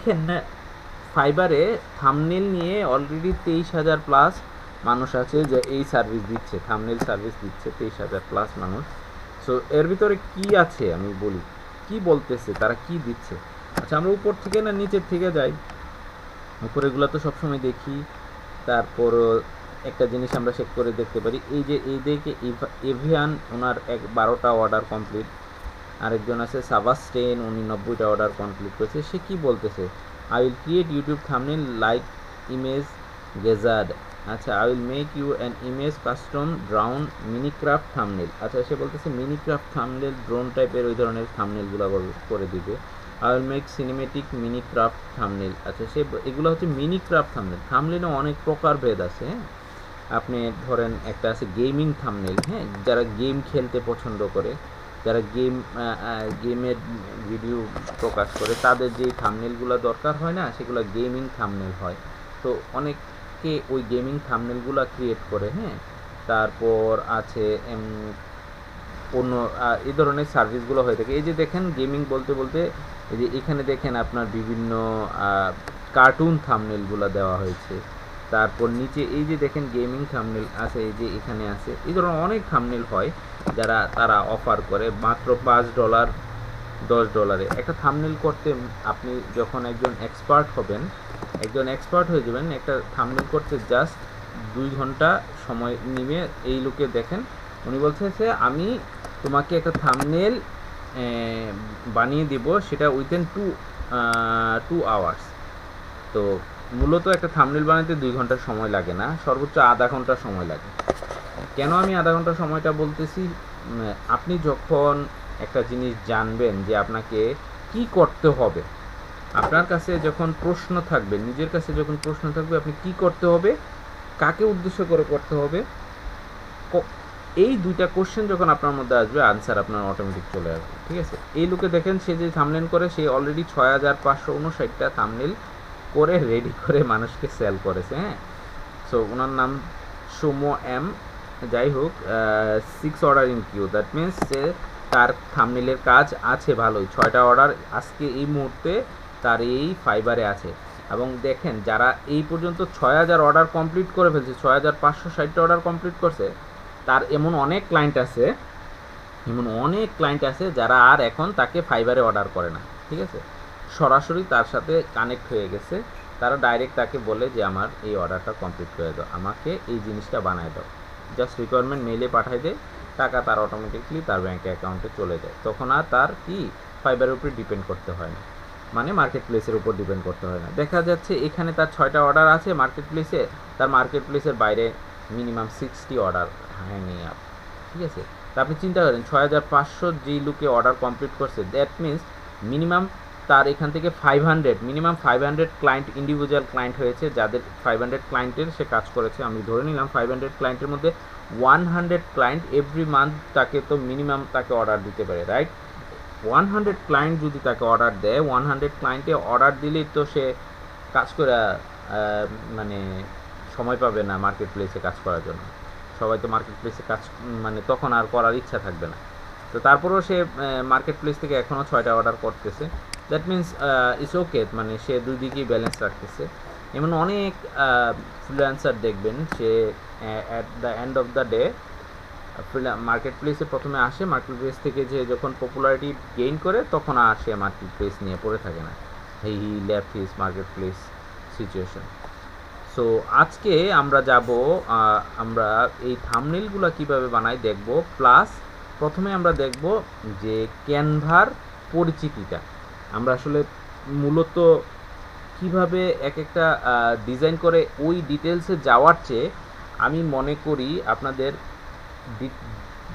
দেখেন না, ফাইবারে থাম্বনেল নিয়ে অলরেডি 23,000 প্লাস মানুষ আছে যে এই সার্ভিস দিচ্ছে, থাম্বনেল সার্ভিস দিচ্ছে 23,000 প্লাস মানুষ। সো এর ভিতরে কি আছে আমি বলি, কি বলতেছে তারা, কি দিচ্ছে। আচ্ছা, আমরা উপর থেকে না নিচের থেকে যাই। উপরেগুলো তো সবসময় দেখি। তারপর একটা জিনিস আমরা চেক করে দেখতে পারি, এই যে এই দিকে এভিয়ান, ওনার 12টা অর্ডার কমপ্লিট। আরেকজন আছে সাবাস্টেন, উনি 90টা অর্ডার কমপ্লিট করেছে। সে কি বলতেছে, I will create YouTube thumbnail like image গেজার্ড। আচ্ছা, I will make you an image custom drawn Minecraft thumbnail. আচ্ছা, সে বলতেছে মিনিক্রাফট থাম্বনেল, ড্রোন টাইপের ওই ধরনের থাম্বনেলগুলো করে দিবে। I will make cinematic Minecraft thumbnail. আচ্ছা, সে এগুলো হচ্ছে মিনিক্রাফট থাম্বনেল। থাম্বনেলে অনেক প্রকারভেদ আছে, হ্যাঁ। আপনি ধরেন একটা আছে গেমিং থাম্বনেল, হ্যাঁ, যারা গেম খেলতে পছন্দ করে, যারা গেমের ভিডিও প্রকাশ করে, তাদের যে থাম্বনেলগুলো দরকার হয় না, সেগুলো গেমিং থাম্বনেল হয়। তো অনেকে ওই গেমিং থাম্বনেলগুলো ক্রিয়েট করে, হ্যাঁ। তারপর আছে অন্য এই ধরনের সার্ভিসগুলো হয়ে থাকে। এই যে দেখেন, গেমিং বলতে বলতে এই যে এখানে দেখেন আপনার বিভিন্ন কার্টুন থাম্বনেলগুলো দেওয়া হয়েছে। তারপর নিচে এই যে দেখেন গেমিং থাম্বনেল আছে, এই যে এখানে আছে। এই ধরনের অনেক থাম্বনেল হয় যারা তারা অফার করে মাত্র $5 $10 একটা থাম্বনেল করতে। আপনি যখন একজন এক্সপার্ট হবেন, একজন এক্সপার্ট হয়ে যাবেন, একটা থাম্বনেল করতে জাস্ট 2 ঘন্টা সময় নিবে। এই লোকে দেখেন, উনি বলছে যে আমি তোমাকে একটা থাম্বনেল বানিয়ে দিব, সেটা উইদিন 2 আওয়ার্স। তো মূলত একটা থাম্বনেল বানাতে 2 ঘন্টা সময় লাগে না, সর্বোচ্চ আধা ঘন্টা সময় লাগে। কেন আমি আধা ঘন্টা সময়টা বলতেছি, আপনি যখন একটা জিনিস জানবেন যে আপনাকে কি করতে হবে, আপনার কাছে যখন প্রশ্ন থাকবে, নিজের কাছে যখন প্রশ্ন থাকবে আপনি কি করতে হবে, কাকে উদ্দেশ্য করে করতে হবে, এই দুইটা কোশ্চেন যখন আপনার মধ্যে আসবে, আনসার আপনার অটোমেটিক চলে আসবে, ঠিক আছে। এই লোকে দেখেন, সে যে থাম্বনেল করে, সে অলরেডি 6,559টা থাম্বনেল করে রেডি করে মানুষকে সেল করেছে, হ্যাঁ। সো ওনার নাম সুমো এম। যাই হোক, 6 order in queue, that means যে তার থাম্বনেলের কাজ আছে ভালোই। 6টা অর্ডার আজকে এই মুহূর্তে তার এই ফাইবারে আছে। এবং দেখেন, যারা এই পর্যন্ত 6,000 অর্ডার কমপ্লিট করে ফেলছে, 6,560টা অর্ডার কমপ্লিট করছে, তার এমন অনেক ক্লায়েন্ট আছে, যারা আর এখন তাকে ফাইবারে অর্ডার করে না, ঠিক আছে। সরাসরি তার সাথে কানেক্ট হয়ে গেছে। তারা ডাইরেক্ট তাকে বলে যে আমার এই অর্ডারটা কমপ্লিট করে দাও, আমাকে এই জিনিসটা বানায় দাও। জাস্ট রিকোয়ারমেন্ট মেইলে পাঠাই দেয়, টাকা তার অটোমেটিকলি তার ব্যাঙ্ক অ্যাকাউন্টে চলে যায়। তখন আর তার কি ফাইবারের উপরে ডিপেন্ড করতে হয় না, মানে মার্কেট প্লেসের উপর ডিপেন্ড করতে হয় না। দেখা যাচ্ছে এখানে তার 6টা অর্ডার আছে মার্কেট প্লেসে, তার মার্কেট প্লেসের বাইরে মিনিমাম 60 অর্ডার হ্যাঙ্গিং আপ, ঠিক আছে। তা আপনি চিন্তা করেন, 6,500 যেই লোকে অর্ডার কমপ্লিট করছে, দ্যাট মিনস মিনিমাম তার এখান থেকে 500 ক্লায়েন্ট, ইন্ডিভিজুয়াল ক্লায়েন্ট হয়েছে, যাদের 500 ক্লায়েন্টের সে কাজ করেছে। আমি ধরে নিলাম 500 ক্লায়েন্টের মধ্যে 100 ক্লায়েন্ট এভরি মান্থ তাকে তো মিনিমাম তাকে অর্ডার দিতে পারে, রাইট। 100 ক্লায়েন্ট যদি তাকে অর্ডার দেয়, 100 ক্লায়েন্টে অর্ডার দিলেই তো সে কাজ করে মানে সময় পাবে না মার্কেট প্লেসে কাজ করার জন্য। সবাই তো মার্কেট প্লেসে কাজ মানে তখন আর করার ইচ্ছা থাকবে না। তো তারপরেও সে মার্কেট প্লেস থেকে এখনও 6টা অর্ডার করতেছে, দ্যাট মিনস ইটস ওকে, মানে সে দুই দিকেই ব্যালেন্স রাখতেছে। এমন অনেক ফ্রিল্যান্সার দেখবেন, সে at the end of the day মার্কেট প্লেসে প্রথমে আসে, মার্কেট প্লেস থেকে যে যখন পপুলারিটি গেইন করে, তখন আর সে মার্কেট প্লেস নিয়ে পড়ে থাকে না। He left his market place situation. So আজকে আমরা যাব, আমরা এই থাম্বনেলগুলো কিভাবে বানাই দেখব, প্লাস প্রথমে আমরা দেখব যে ক্যানভার পরিচিতিটা, আমরা আসলে মূলত কিভাবে এক একটা ডিজাইন করে ওই ডিটেলসে যাওয়ার চেয়ে আমি মনে করি আপনাদের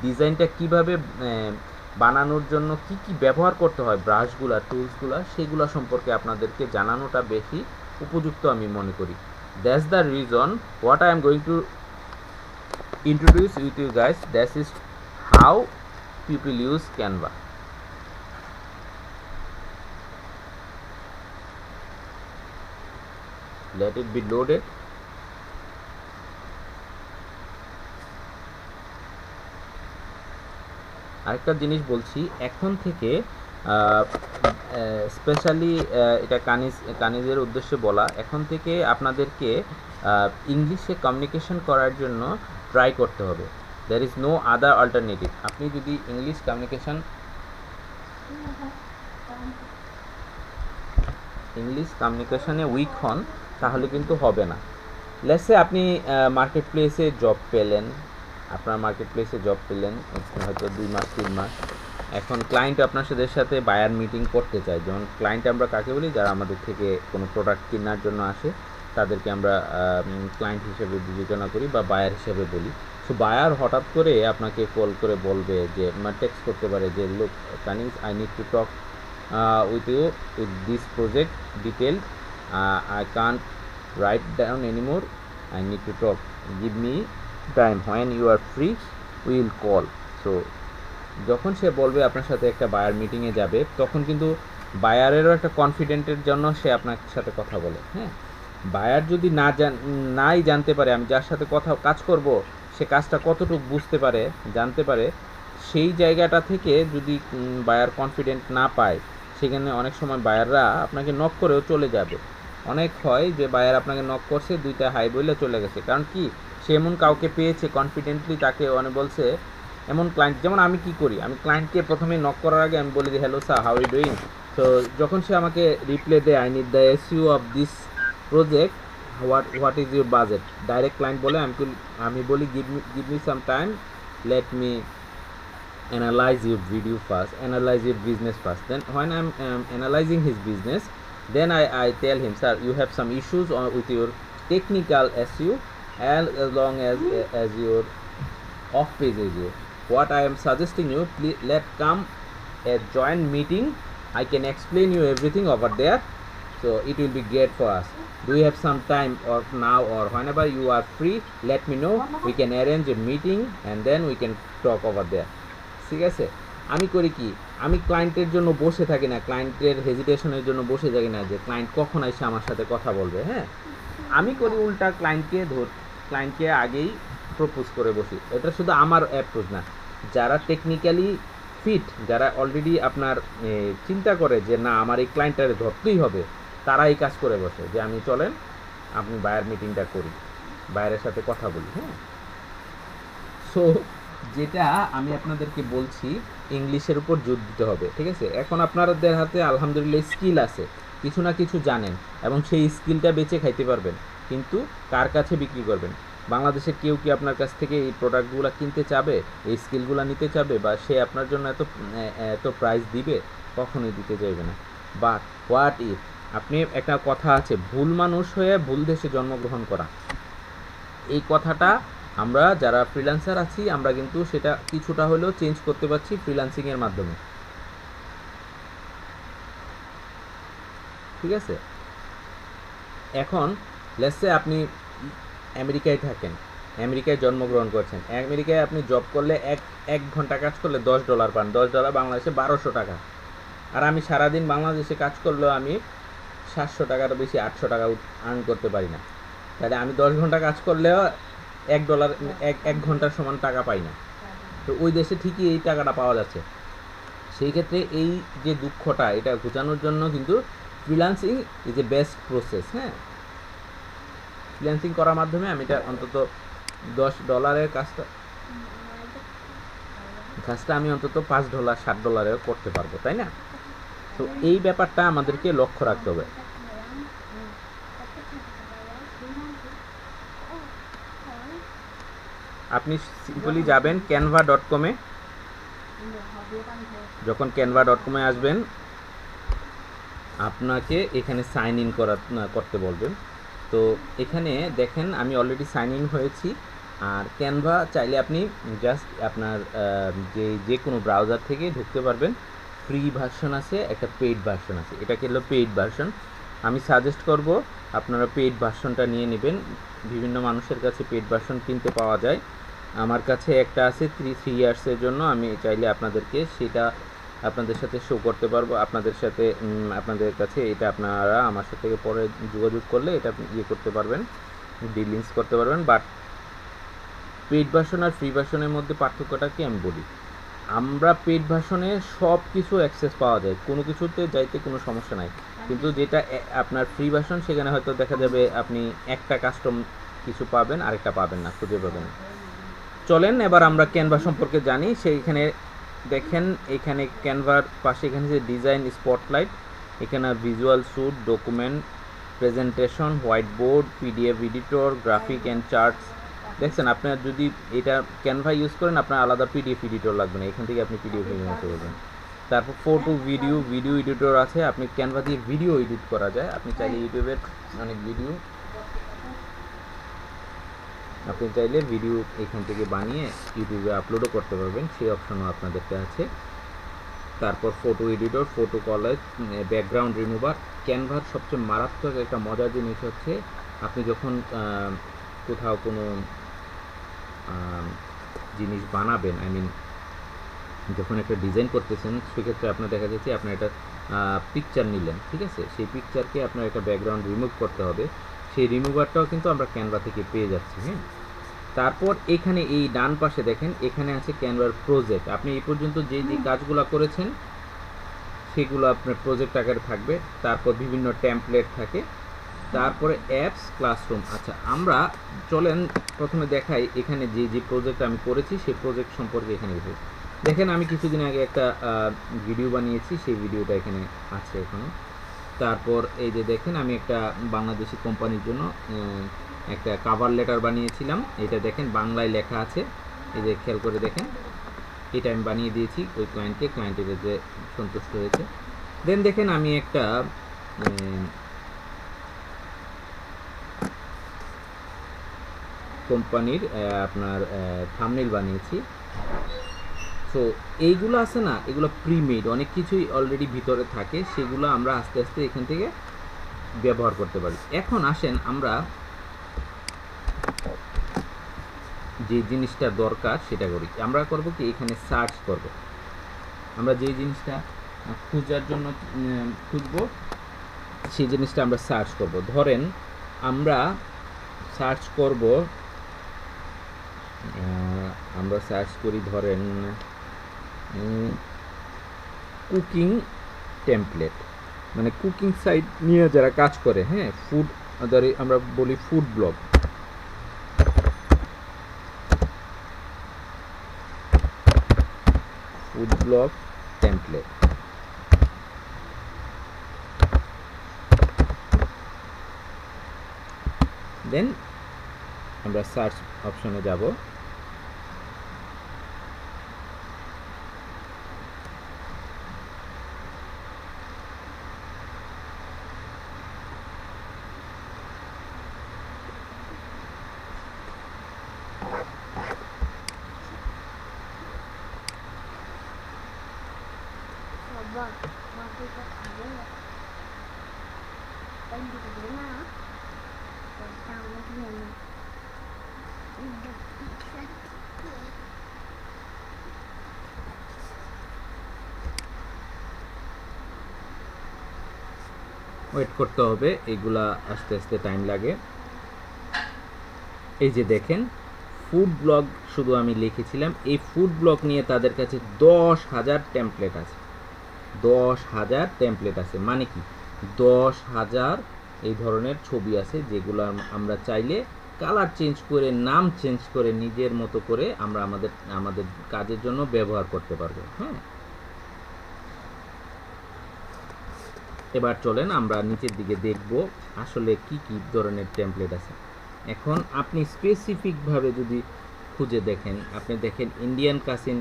ডিজাইনটা কিভাবে বানানোর জন্য কি কি ব্যবহার করতে হয়, ব্রাশগুলা, টুলসগুলা, সেগুলো সম্পর্কে আপনাদেরকে জানানোটা বেশি উপযুক্ত আমি মনে করি। That's the reason what I am going to introduce with you guys. That is how people use Canva. Let it be loaded. আরেকটা জিনিস বলছি, এখন থেকে স্পেশালি এটা কানিজের উদ্দেশ্যে বলা, এখন থেকে আপনাদেরকে ইংলিশে কমিউনিকেশন করার জন্য ট্রাই করতে হবে। There is no other alternative. আপনি যদি ইংলিশ কমিউনিকেশনে উইক হন তাহলে কিন্তু হবে না। লেটসে আপনি মার্কেট প্লেসে জব পেলেন, হয়তো 2 মাস 3 মাস, এখন ক্লায়েন্ট আপনার সাথে বায়ার মিটিং করতে চায়। যেমন ক্লায়েন্ট আমরা কাকে বলি? যারা আমাদের থেকে কোনো প্রোডাক্ট কেনার জন্য আসে তাদেরকে আমরা ক্লায়েন্ট হিসেবে বিবেচনা করি বা বায়ার হিসেবে বলি। সো বায়ার হঠাৎ করে আপনাকে কল করে বলবে যে, টেক্সট করতে পারে যে, look Kaniz, I need to talk with you with this project detailed. I can't write down anymore. I need to talk. Give me time. When you are free, we will call. So যখন সে বলবে আপনার সাথে একটা buyer মিটিংয়ে যাবে, তখন কিন্তু বায়ারেরও একটা কনফিডেন্টের জন্য সে আপনার সাথে কথা বলে। হ্যাঁ, বায়ার যদি নাই জানতে পারে আমি যার সাথে কাজ করব সে কাজটা কতটুকু বুঝতে পারে, জানতে পারে, সেই জায়গাটা থেকে যদি বায়ার কনফিডেন্ট না পায়, সেখানে অনেক সময় বায়াররা আপনাকে নক করেও চলে যাবে। অনেক হয় যে বায়ার আপনাকে নক করছে, 2টা হাই বলে চলে গেছে। কারণ কি, সে এমন কাউকে পেয়েছে কনফিডেন্টলি, তাকে বলছে, এমন ক্লায়েন্ট, যেমন আমি কি করি, আমি ক্লায়েন্টকে প্রথমে নক করার আগে আমি বলি যে, hello sir, how you doing. তো যখন সে আমাকে রিপ্লাই দেয়, I need the SU of this project, what is your budget, direct client বলে, আমি বলি give me some time, let me analyze your video first, analyze your business first. Then when I'm analyzing his business, then I tell him, sir, you have some issues with your technical SEO and as long as your off page SEO. What I am suggesting you, please let come a joint meeting. I can explain you everything over there, so it will be great for us. Do you have some time or now or whenever you are free, let me know. We can arrange a meeting and then we can talk over there. ঠিক আছে? আমি করি কি, আমি ক্লায়েন্টের জন্য বসে থাকি না, ক্লায়েন্টের হেজিটেশনের জন্য বসে থাকি না যে ক্লায়েন্ট কখন এসে আমার সাথে কথা বলবে। হ্যাঁ, আমি করি উল্টা, ক্লায়েন্টকে আগেই প্রপোজ করে বসি। এটা শুধু আমার অ্যাপ্রোচ না, যারা টেকনিক্যালি ফিট, যারা অলরেডি আপনার চিন্তা করে যে না আমার এই ক্লায়েন্টটারে ধরতেই হবে, তারা এই কাজ করে বসে যে আমি চলেন আপনি বায়ার মিটিংটা করি, বায়ারের সাথে কথা বলি। হ্যাঁ, সো যেটা আমি আপনাদেরকে বলছি, ইংলিশের উপর জোর দিতে হবে। ঠিক আছে? এখন আপনাদের হাতে আলহামদুলিল্লাহ স্কিল আছে, কিছু না কিছু জানেন এবং সেই স্কিলটা বেচে খাইতে পারবেন, কিন্তু কার কাছে বিক্রি করবেন? বাংলাদেশের কেউ কি আপনার কাছ থেকে এই প্রোডাক্টগুলো কিনতে চাবে, এই স্কিলগুলো নিতে চাবে, বা সে আপনার জন্য এত প্রাইস দিবে? কখনোই দিতে চাইবে না। বাট হোয়াট ইফ, আপনি একটা কথা আছে, ভুল মানুষ হয়ে ভুল দেশে জন্মগ্রহণ করা, এই কথাটা আমরা যারা ফ্রিল্যান্সার আছি আমরা কিন্তু সেটা কিছুটা হলেও চেঞ্জ করতে পারছি ফ্রিল্যান্সিংয়ের মাধ্যমে। ঠিক আছে? এখন লেটস সে আপনি আমেরিকায় থাকেন, আমেরিকায় জন্মগ্রহণ করছেন, আমেরিকায় আপনি জব করলে এক ঘন্টা কাজ করলে $10 পান, $10 বাংলাদেশে 1200 টাকা। আর আমি সারাদিন বাংলাদেশে কাজ করলেও আমি 700 টাকার বেশি, 800 টাকা আর্ন করতে পারি না। তাহলে আমি 10 ঘন্টা কাজ করলেও $1 এক ঘন্টার সমান টাকা পাই না। তো ওই দেশে ঠিকই এই টাকাটা পাওয়া যাচ্ছে। সেই ক্ষেত্রে এই যে দুঃখটা, এটা ঘোচানোর জন্য কিন্তু freelancing is a best process. হ্যাঁ, ফ্রিল্যান্সিং করার মাধ্যমে আমি এটা অন্তত $10 কাজটা আমি অন্তত $5 $7 করতে পারবো, তাই না? তো এই ব্যাপারটা আমাদেরকে লক্ষ্য রাখতে হবে। আপনি সিম্পলি যাবেন canva.com-এ। যখন canva.com-এ আসবেন, আপনাকে এখানে সাইন ইন করতে বলবেন। তো এখানে দেখেন আমি অলরেডি সাইন ইন হয়েছি। আর ক্যানভা চাইলে আপনি জাস্ট আপনার যে কোনো ব্রাউজার থেকে ঢুকতে পারবেন। ফ্রি ভার্সন আছে, একটা পেইড ভার্সন আছে। এটাকে হলো পেইড ভার্সন। আমি সাজেস্ট করব আপনারা পেইড ভার্সনটা নিয়ে নেবেন। বিভিন্ন মানুষের কাছে পেইড ভার্সন কিনতে পাওয়া যায়। আমার কাছে একটা আছে 3 ইয়ার্সের জন্য। আমি চাইলে আপনাদেরকে সেটা আপনাদের সাথে শো করতে পারবো, আপনাদের কাছে এটা আপনারা আমার সাথে পরে যোগাযোগ করলে এটা করতে পারবেন, ডিলিংস করতে পারবেন। বাট পেইড ভার্সন আর ফ্রি ভার্সনের মধ্যে পার্থক্যটা কি আমি বলি। আমরা পেইড ভার্সনে সব কিছু অ্যাক্সেস পাওয়া যায়, কোনো কিছুতে যাইতে কোনো সমস্যা নাই। কিন্তু যেটা আপনার ফ্রি ভার্সন সেখানে হয়তো দেখা যাবে আপনি একটা কাস্টম কিছু পাবেন, আরেকটা পাবেন না, খুঁজে পাবেন। চলেন এবার আমরা ক্যানভা সম্পর্কে জানি। সেইখানে দেখেন এখানে ক্যানভার পাশে এখানে যে ডিজাইন স্পটলাইট, এখানে visual suite, document presentation, white board, PDF editor, graphic and charts. দেখছেন আপনার যদি এটা ক্যানভা ইউজ করেন আপনার আলাদা পিডিএফ এডিটর লাগবে না, এখান থেকে আপনি পিডিএফ এডিট করবেন। তারপর ফটো ভিডিও এডিটর আছে, আপনি ক্যানভা দিয়ে ভিডিও এডিট করা যায়। আপনি চাইলে ইউটিউবের অনেক ভিডিও এখান থেকে বানিয়ে ইউটিউবে আপলোডও করতে পারবেন, সেই অপশনও আপনাদেরকে আছে। তারপর ফটো এডিটর, ফটো কলার, ব্যাকগ্রাউন্ড রিমুভার। ক্যানভার সবচেয়ে মারাত্মক একটা মজার জিনিস হচ্ছে আপনি যখন কোথাও কোনো জিনিস বানাবেন, যখন একটা ডিজাইন করতেছেন সেক্ষেত্রে আপনার দেখা যাচ্ছে আপনার একটা পিকচার নিলেন, ঠিক আছে, সেই পিকচারকে আপনার একটা ব্যাকগ্রাউন্ড রিমুভ করতে হবে, সেই রিমুভারটাও কিন্তু আমরা ক্যানভা থেকে পেয়ে যাচ্ছি। হ্যাঁ, তারপর এখানে এই ডান পাশে দেখেন এখানে আছে ক্যানভার প্রজেক্ট। আপনি এই পর্যন্ত যে কাজগুলো করেছেন সেগুলো আপনার প্রজেক্ট আকারে থাকবে। তারপর বিভিন্ন টেমপ্লেট থাকে, তারপরে অ্যাপস, ক্লাসরুম। আচ্ছা, আমরা চলেন প্রথমে দেখাই এখানে যে প্রজেক্ট আমি করেছি সেই প্রজেক্ট সম্পর্কে। এখানে দেখেন আমি কিছুদিন আগে একটা ভিডিও বানিয়েছি, সেই ভিডিওটা এখানে আছে এখনো। তারপর এই যে দেখেন আমি একটা বাংলাদেশি কোম্পানির জন্য একটা কাভার লেটার বানিয়েছিলাম, এটা দেখেন বাংলায় লেখা আছে, এই যে খেয়াল করে দেখেন, এটা আমি বানিয়ে দিয়েছি ওই ক্লায়েন্টের যে সন্তুষ্ট হয়েছে। দেন দেখেন আমি একটা কোম্পানির আপনার থাম্বনেইল বানিয়েছি। সো এইগুলো আছে না, এগুলো প্রিমেড, অনেক কিছুই অলরেডি ভিতরে থাকে, সেগুলো আমরা আস্তে আস্তে এখান থেকে ব্যবহার করতে পারি। এখন আসেন আমরা যে জিনিসটা দরকার সেটা করি। আমরা করব কি, এখানে সার্চ করব, আমরা যে জিনিসটা খোঁজার জন্য খুঁজব সেই জিনিসটা আমরা সার্চ করব। ধরেন আমরা সার্চ করি ধরেন কুকিং টেমপ্লেট, মানে কুকিং সাইট নিয়ে যারা কাজ করে, হ্যাঁ, ফুড, আমরা বলি ফুড ব্লগ। টেমপ্লেট, দেন আমরা সার্চ অপশনে যাব। ওয়েট করতে হবে, এগুলা আস্তে আস্তে টাইম লাগে। এই যে দেখেন ফুড ব্লগ শুধু আমি লিখেছিলাম, এই ফুড ব্লগ নিয়ে তাদের কাছে 10,000 টেমপ্লেট আছে। 10,000 টেমপ্লেট আছে মানে কি, 10,000 এই ধরনের ছবি আছে যেগুলো আমরা চাইলে কালার চেঞ্জ করে, নাম চেঞ্জ করে, নিজের মতো করে আমরা আমাদের কাজের জন্য ব্যবহার করতে পারবো। হ্যাঁ, এবার চলেন আমরা নিচের দিকে দেখব আসলে কি কি ধরনের টেমপ্লেট আছে। এখন আপনি স্পেসিফিকভাবে যদি খুঁজে দেখেন, আপনি দেখেন ইন্ডিয়ান কাসিন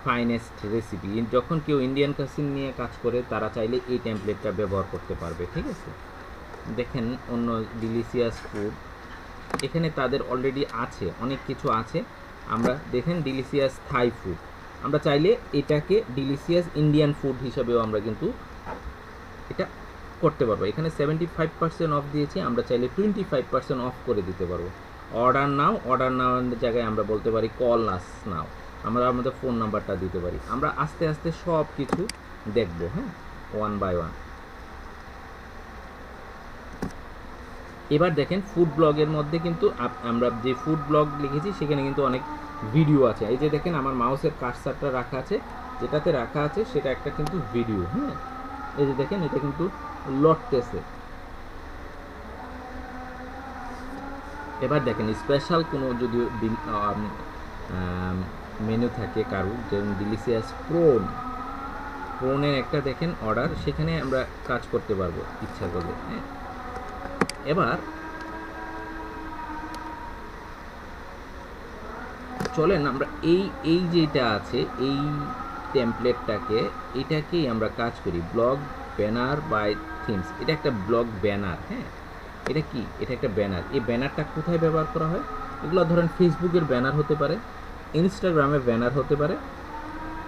ফাইনেস্ট রেসিপি। যখন কেউ ইন্ডিয়ান কাসিন নিয়ে কাজ করে তারা চাইলে এই টেমপ্লেটটা ব্যবহার করতে পারবে, ঠিক আছে। দেখেন অন্য ডিলিশিয়াস ফুড, এখানে তাদের অলরেডি আছে, অনেক কিছু আছে। আমরা দেখেন ডিলিশিয়াস থাই ফুড, আমরা চাইলে এটাকে ডিলিশিয়াস ইন্ডিয়ান ফুড হিসাবেও আমরা কিন্তু এটা করতে পারবো। এখানে 75% অফ দিয়েছি, আমরা চাইলে 25% অফ করে দিতে পারবো। অর্ডার নাও জায়গায় আমরা বলতে পারি কল আস নাও, আমরা আমাদের ফোন নাম্বারটা দিতে পারি। আমরা আস্তে আস্তে সব কিছু দেখবো, হ্যাঁ, ওয়ান বাই ওয়ান। এবার দেখেন ফুড ব্লগের মধ্যে কিন্তু আমরা যে ফুড ব্লগ লিখেছি সেখানে কিন্তু অনেক ভিডিও আছে। এই যে দেখেন আমার মাউসের কার্সারটা রাখা আছে, যেটাতে রাখা আছে সেটা একটা কিন্তু ভিডিও। হ্যাঁ, এই যে দেখেন এটা কিন্তু লড়তেছে। এবার দেখেন স্পেশাল কোনো যদি মেনু থাকে কারো, যেমন ডিলিশিয়াস প্রনের একটা দেখেন অর্ডার, সেখানে আমরা কাজ করতে পারবো ইচ্ছা করলে। হ্যাঁ, এবার চলেন আমরা এই যেটা আছে এই টেমপ্লেটটাকে, এটাকেই আমরা কাজ করি ব্লগ ব্যানার বাই থিমস। এটা একটা ব্লগ ব্যানার। হ্যাঁ, এটা কি? এটা একটা ব্যানার। এই ব্যানারটা কোথায় ব্যবহার করা হয়? এগুলো ধরেন ফেসবুকের ব্যানার হতে পারে, ইনস্টাগ্রামের ব্যানার হতে পারে,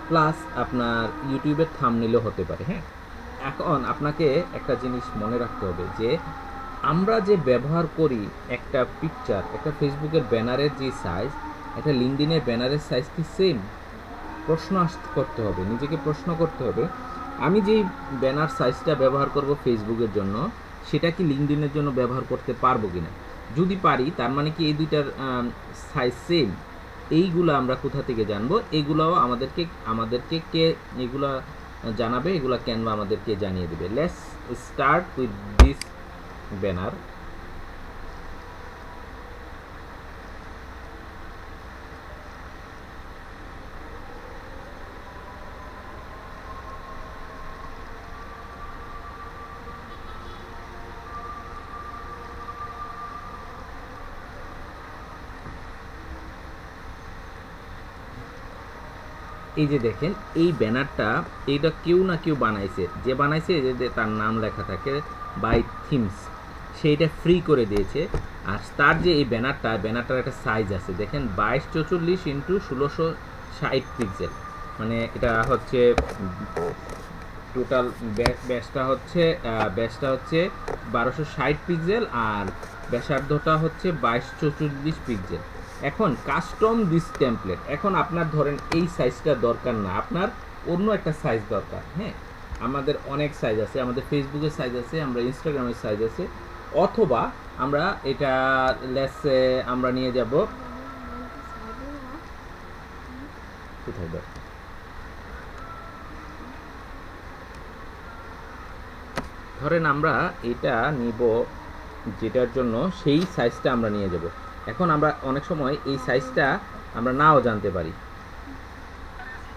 প্লাস আপনার ইউটিউবের থাম্বনেইলও হতে পারে। হ্যাঁ, এখন আপনাকে একটা জিনিস মনে রাখতে হবে যে আমরা যে ব্যবহার করি একটা পিকচার, একটা ফেসবুকের ব্যানারের যে সাইজ, একটা লিঙ্কডইনের ব্যানারের সাইজ কি সেম? প্রশ্ন করতে হবে, নিজেকে প্রশ্ন করতে হবে, আমি যেই ব্যানার সাইজটা ব্যবহার করব ফেসবুকের জন্য, সেটা কি লিঙ্কডইনের জন্য ব্যবহার করতে পারবো কিনা। যদি পারি, তার মানে কি এই দুইটার সাইজ সেম? এইগুলো আমরা কোথা থেকে জানবো? এগুলোও আমাদেরকে কে এগুলা জানাবে? এগুলা ক্যানভা আমাদেরকে জানিয়ে দেবে। Let's start with this banner. এই যে দেখেন এই ব্যানারটা, এইটা কেউ না কেউ বানাইছে, যে বানাইছে যে তার নাম লেখা থাকে বাই থিমস, সেইটা ফ্রি করে দিয়েছে। আর তার যে এই ব্যানারটার একটা সাইজ আছে, দেখেন 2244 ইন্টু 1660 পিক্সেল। মানে এটা হচ্ছে টোটাল ব্যাসটা হচ্ছে 1260 পিক্সেল, আর ব্যাসার্ধটা হচ্ছে 2244 পিক্সেল। এখন কাস্টম দিস টেমপ্লেট, এখন আপনার ধরেন এই সাইজটা দরকার না, আপনার অন্য একটা সাইজ দরকার। হ্যাঁ, আমাদের অনেক সাইজ আছে, আমাদের ফেসবুকের সাইজ আছে, আমরা ইনস্টাগ্রামের সাইজ আছে, অথবা আমরা এটা লেসে আমরা নিয়ে যাব কোথায় দরকার, ধরেন আমরা এটা নিব যেটার জন্য সেই সাইজটা আমরা নিয়ে যাব। এখন আমরা অনেক সময় এই সাইজটা আমরা নাও জানতে পারি,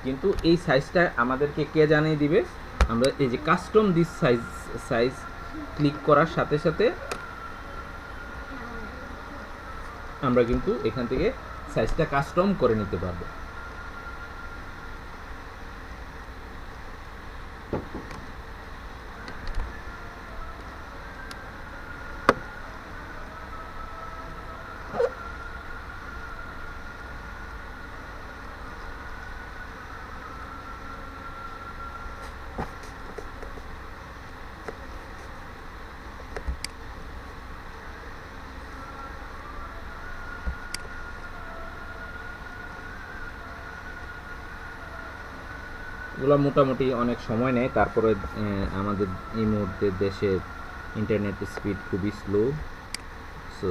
কিন্তু এই সাইজটা আমাদেরকে কে জানিয়ে দিবে? আমরা এই যে কাস্টম দিস সাইজ ক্লিক করার সাথে সাথে আমরা কিন্তু এখান থেকে সাইজটা কাস্টম করে নিতে পারবো। এগুলো মোটামুটি অনেক সময় নেয়, তারপরে আমাদের এই মুহূর্তে দেশে ইন্টারনেট স্পিড খুবই স্লো। সো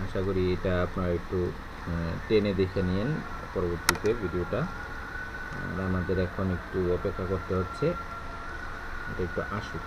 আশা করি এটা আপনারা একটু টেনে দেখে নিন পরবর্তীতে ভিডিওটা। আর আমাদের এখন একটু অপেক্ষা করতে হচ্ছে, এটা একটু আসুক।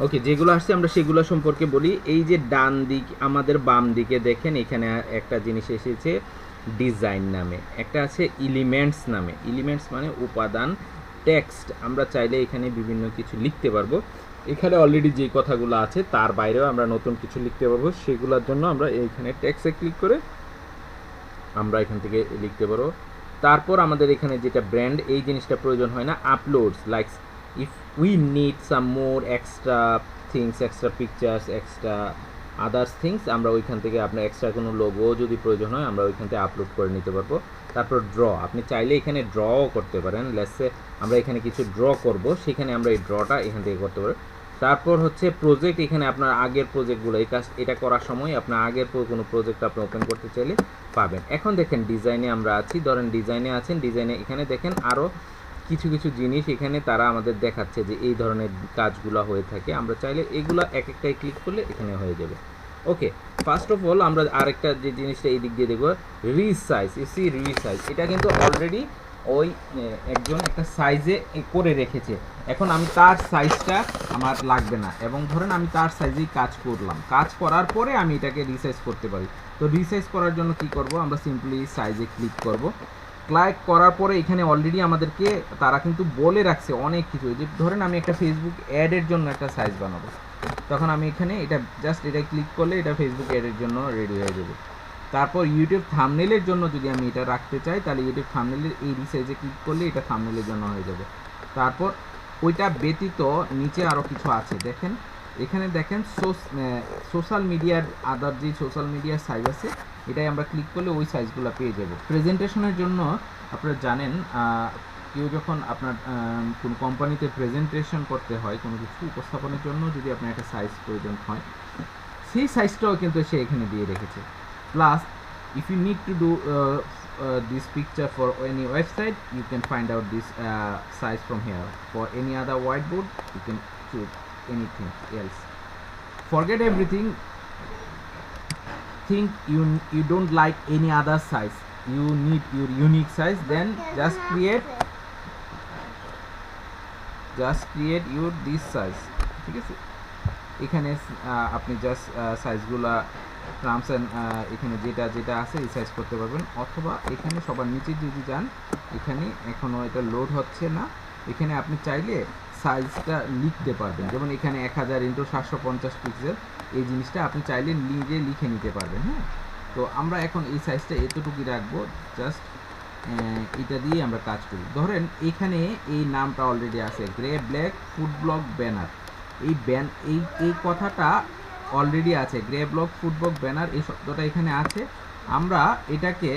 ওকে, যেগুলো আসছে আমরা সেগুলো সম্পর্কে বলি। এই যে ডান দিক, আমাদের বাম দিকে দেখেন এখানে একটা জিনিস এসেছে ডিজাইন নামে, একটা আছে এলিমেন্টস নামে। এলিমেন্টস মানে উপাদান। টেক্সট, আমরা চাইলে এখানে বিভিন্ন কিছু লিখতে পারবো। এখানে অলরেডি যে কথাগুলো আছে তার বাইরেও আমরা নতুন কিছু লিখতে পারবো, সেগুলোর জন্য আমরা এইখানে টেক্সটে ক্লিক করে আমরা এখান থেকে লিখতে পারবো। তারপর আমাদের এখানে যেটা ব্র্যান্ড, এই জিনিসটা প্রয়োজন হয় না। Uploads like if we need some more extra things, extra pictures, extra others things, আমরা ওইখান থেকে আপনার এক্সট্রা কোনো লোগো যদি প্রয়োজন হয় আমরা ওইখান থেকে আপলোড করে নিতে পারবো। তারপর ড্র, আপনি চাইলে এখানে ড্রও করতে পারেন। লেটসে আমরা এখানে কিছু ড্র করব, সেখানে আমরা এই ড্রটা এখান থেকে করতে পারি। তারপর হচ্ছে প্রজেক্ট, এখানে আপনার আগের প্রজেক্টগুলো, এই কাজ এটা করার সময় আপনার আগের কোনো প্রজেক্ট আপনি ওপেন করতে চাইলে পাবেন। এখন দেখেন ডিজাইনে আমরা আছি, ধরেন ডিজাইনে আছেন, ডিজাইনে এখানে দেখেন আরও কিছু কিছু জিনিস এখানে তারা আমাদের দেখাচ্ছে যে এই ধরনের কাজগুলো হয়ে থাকে। আমরা চাইলে এগুলো এক একটাই ক্লিক করলে এখানে হয়ে যাবে। ওকে, ফার্স্ট অফ অল আমরা আরেকটা যে জিনিসটা এই দিক দিয়ে দেখবো, রিসাইজ। ইসি রিসাইজ, এটা কিন্তু অলরেডি ওই একজন একটা সাইজে করে রেখেছে। এখন আমি তার সাইজটা আমার লাগবে না, এবং ধরেন আমি তার সাইজেই কাজ করলাম, কাজ করার পরে আমি এটাকে রিসাইজ করতে পারি। তো রিসাইজ করার জন্য কি করব, আমরা সিম্পলি সাইজে ক্লিক করব। ক্লিক করার পরে এখানে অলরেডি আমাদেরকে তারা কিন্তু বলে রাখছে অনেক কিছু। যে ধরেন আমি একটা ফেসবুক অ্যাডের জন্য একটা সাইজ বানাবো, তখন আমি এখানে এটা জাস্ট এটা ক্লিক করলে এটা ফেসবুক অ্যাডের জন্য রেডি হয়ে যাবে। তারপর ইউটিউব থাম্বনেলের জন্য যদি আমি এটা রাখতে চাই, তাহলে ইউটিউব থাম্বনেলের এই রিসাইজে ক্লিক করলে এটা থাম্বনেলের জন্য হয়ে যাবে। তারপর ওইটা ব্যতীত নিচে আরও কিছু আছে, দেখেন এখানে দেখেন সোশ্যাল মিডিয়ার আদার যে সোশ্যাল মিডিয়ার সাইজ আছে, এটাই আমরা ক্লিক করলে ওই সাইজগুলো পেয়ে যাব। প্রেজেন্টেশনের জন্য আপনারা জানেন কেউ যখন আপনার কোনো কোম্পানিতে প্রেজেন্টেশন করতে হয়, কোনো কিছু উপস্থাপনের জন্য যদি আপনার একটা সাইজ প্রয়োজন হয়, সেই সাইজটাও কিন্তু সে এখানে দিয়ে রেখেছে। Plus if you need to do this picture for any website, you can find out this size from here. For any other whiteboard you can choose anything else. Forget everything, think you don't like any other size, you need your unique size, then just create your this size, ঠিক আছে। এখানে আপনি just সাইজগুলা terms and এখানে যেটা যেটা আছে এই size করতে পারবেন, অথবা এখানে সবার নিচে যদি যান, এখানে এখনও এটা লোড হচ্ছে না, এখানে আপনি চাইলে সাইজটা লিখতে পারবেন। যেমন এখানে 1000x750 পিক্সেল, এই জিনিসটা আপনি চাইলে নিজে লিখে নিতে পারবেন। হ্যাঁ, তো আমরা এখন এই সাইজটা এতটুকুই রাখবো, জাস্ট এটা দিয়ে আমরা কাজ করি। ধরেন এখানে এই নামটা অলরেডি আছে, grey black food blog banner. এই কথাটা অলরেডি আছে, grey block food blog banner, এই শব্দটা এখানে আছে। আমরা এটাকে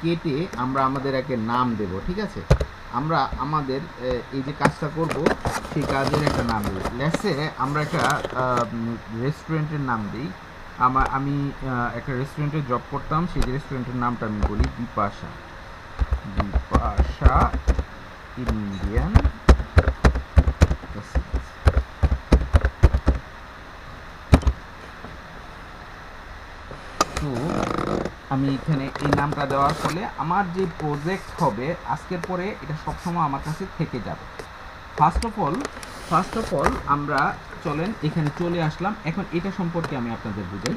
কেটে আমরা আমাদের একটা নাম দেব, ঠিক আছে। আমরা আমাদের এই যে কাজটা করব সেই কাজের একটা নাম দেব। লেটসে আমরা একটা রেস্টুরেন্টের নাম দিই। আমি একটা রেস্টুরেন্টে জব করতাম, সেই রেস্টুরেন্টের নামটা আমি বলি বিপাশা ইন্ডিয়ান। তো আমি এখানে এই নামটা দেওয়ার ফলে আমার যে প্রজেক্ট হবে আজকের পরে এটা সবসময় আমার কাছে থেকে যাবে। ফার্স্ট অফ অল আমরা চলেন এখানে চলে আসলাম। এখন এটা সম্পর্কে আমি আপনাদের বুঝাই।